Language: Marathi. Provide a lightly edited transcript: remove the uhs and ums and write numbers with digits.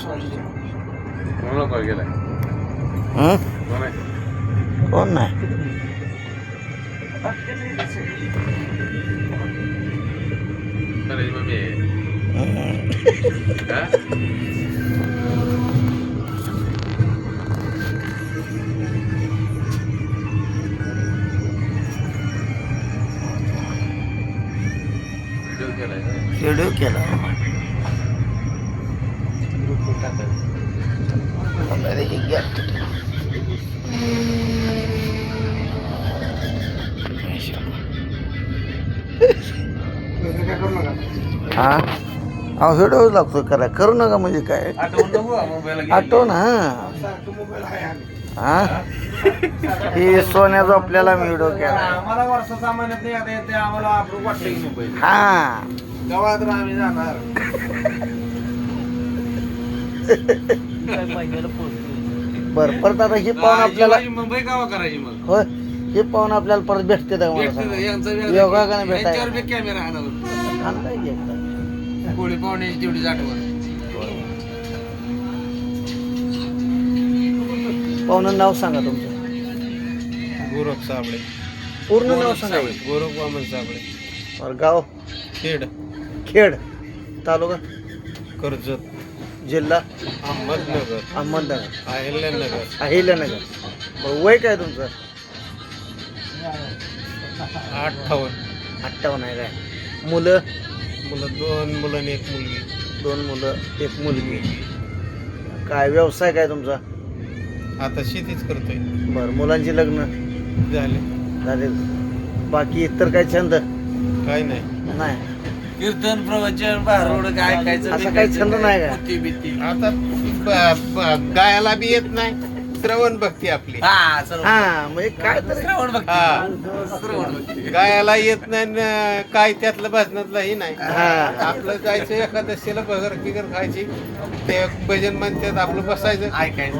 कोणाला कॉल केलाय? कोण आहे? कोण नाही अरे मम्मी हा? व्हिडिओ केलाय का? व्हिडिओ केला अरे हे घ्या. हा अहो व्हिडिओ लागतो करा करू नका म्हणजे काय आठवण नको मोबाईल आठवण हा ही सोन्या झोपल्याला मी व्हिडिओ केला आम्हाला वर्ष सामान्यात नाही आता येते आम्हाला आपण वाटलं की मोबाईल हा गावात आम्ही जाणार बर परत आता हे पाहून आपल्याला मुंबई गावा करायची मग होय हे पाहून आपल्याला परत भेटते का मला सांगा? योगा का नाही भेटायला कॅमेरा आणावर आणलाय की एकदा. कोळी पाहुण्याची तेवढीच आठवण पाहुणं नाव सांगा तुमचं गोरख साबळे पूर्ण नाव सांगा गोरख वामन साबळे बरं, गाव खेड खेड तालुका कर्जत जिल्हा अहमदनगर अहमदनगर अहिल्यानगर अहिल्यानगर बरं, वय काय तुमचं 58 58 आहे काय मुलं मुलं 2 मुलं आणि 1 मुलगी 2 मुलं 1 मुलगी काय व्यवसाय काय तुमचा आता शेतीच करतोय बरं मुलांची लग्न झाले झाले बाकी इतर काय छंद काय नाही नाही कीर्तन प्रवचन बारोड काय ऐकायचं असं काही छंद नाही का आता गायला बी येत नाही श्रवण भक्ती आपली हा म्हणजे काय तर श्रवण भक्ती गायला येत नाही न काय त्यातलं भजनातलंही नाही हा आपलं जायचं एकादशीला बगर फिगर खायची ते भजन म्हणतात आपलं बसायचं ऐकायचं